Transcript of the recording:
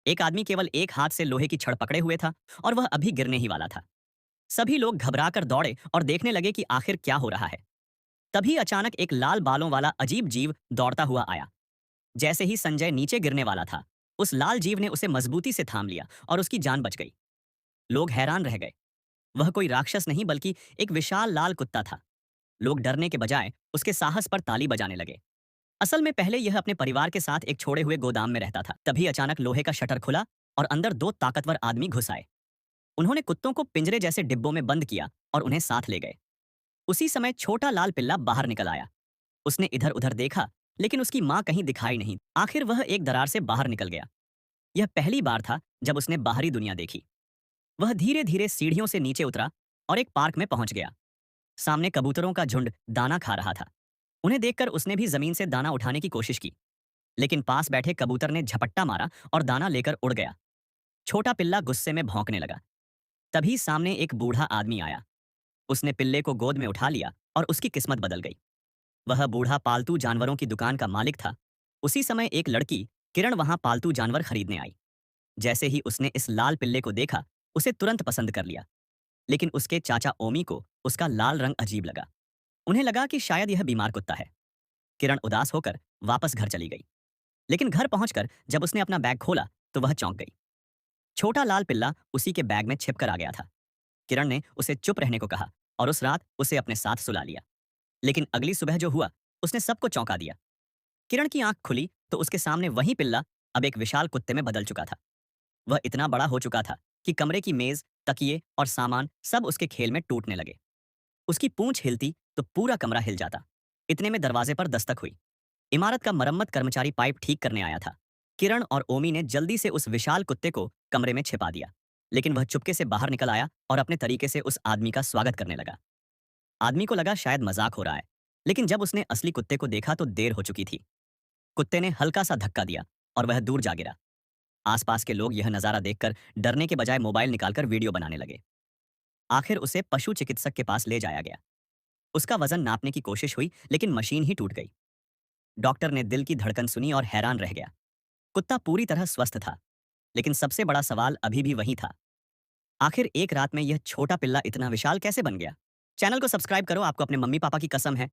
एक आदमी केवल एक हाथ से लोहे की छड़ पकड़े हुए था और वह अभी गिरने ही वाला था। सभी लोग घबराकर दौड़े और देखने लगे कि आखिर क्या हो रहा है। तभी अचानक एक लाल बालों वाला अजीब जीव दौड़ता हुआ आया। जैसे ही संजय नीचे गिरने वाला था, उस लाल जीव ने उसे मजबूती से थाम लिया और उसकी जान बच गई। लोग हैरान रह गए। वह कोई राक्षस नहीं बल्कि एक विशाल लाल कुत्ता था। लोग डरने के बजाय उसके साहस पर ताली बजाने लगे। असल में पहले यह अपने परिवार के साथ एक छोड़े हुए गोदाम में रहता था। तभी अचानक लोहे का शटर खुला और अंदर दो ताकतवर आदमी घुस आए। उन्होंने कुत्तों को पिंजरे जैसे डिब्बों में बंद किया और उन्हें साथ ले गए। उसी समय छोटा लाल पिल्ला बाहर निकल आया। उसने इधर उधर देखा, लेकिन उसकी मां कहीं दिखाई नहीं। आखिर वह एक दरार से बाहर निकल गया। यह पहली बार था जब उसने बाहरी दुनिया देखी। वह धीरे धीरे सीढ़ियों से नीचे उतरा और एक पार्क में पहुंच गया। सामने कबूतरों का झुंड दाना खा रहा था। उन्हें देखकर उसने भी जमीन से दाना उठाने की कोशिश की, लेकिन पास बैठे कबूतर ने झपट्टा मारा और दाना लेकर उड़ गया। छोटा पिल्ला गुस्से में भौंकने लगा। तभी सामने एक बूढ़ा आदमी आया। उसने पिल्ले को गोद में उठा लिया और उसकी किस्मत बदल गई। वह बूढ़ा पालतू जानवरों की दुकान का मालिक था। उसी समय एक लड़की किरण वहां पालतू जानवर खरीदने आई। जैसे ही उसने इस लाल पिल्ले को देखा, उसे तुरंत पसंद कर लिया। लेकिन उसके चाचा ओमी को उसका लाल रंग अजीब लगा। उन्हें लगा कि शायद यह बीमार कुत्ता है। किरण उदास होकर वापस घर चली गई। लेकिन घर पहुंचकर जब उसने अपना बैग खोला तो वह चौंक गई। छोटा लाल पिल्ला उसी के बैग में छिप कर आ गया था। किरण ने उसे चुप रहने को कहा और उस रात उसे अपने साथ सुला लिया। लेकिन अगली सुबह जो हुआ, उसने सबको चौंका दिया। किरण की आंख खुली तो उसके सामने वही पिल्ला अब एक विशाल कुत्ते में बदल चुका था। वह इतना बड़ा हो चुका था कि कमरे की मेज, तकिए और सामान सब उसके खेल में टूटने लगे। उसकी पूंछ हिलती तो पूरा कमरा हिल जाता। इतने में दरवाजे पर दस्तक हुई। इमारत का मरम्मत कर्मचारी पाइप ठीक करने आया था। किरण और ओमी ने जल्दी से उस विशाल कुत्ते को कमरे में छिपा दिया। लेकिन वह चुपके से बाहर निकल आया और अपने तरीके से उस आदमी का स्वागत करने लगा। आदमी को लगा शायद मजाक हो रहा है, लेकिन जब उसने असली कुत्ते को देखा तो देर हो चुकी थी। कुत्ते ने हल्का सा धक्का दिया और वह दूर जा गिरा। आसपास के लोग यह नजारा देखकर डरने के बजाय मोबाइल निकालकर वीडियो बनाने लगे। आखिर उसे पशु चिकित्सक के पास ले जाया गया। उसका वजन नापने की कोशिश हुई, लेकिन मशीन ही टूट गई। डॉक्टर ने दिल की धड़कन सुनी और हैरान रह गया। कुत्ता पूरी तरह स्वस्थ था, लेकिन सबसे बड़ा सवाल अभी भी वही था। आखिर एक रात में यह छोटा पिल्ला इतना विशाल कैसे बन गया? चैनल को सब्सक्राइब करो, आपको अपने मम्मी पापा की कसम है।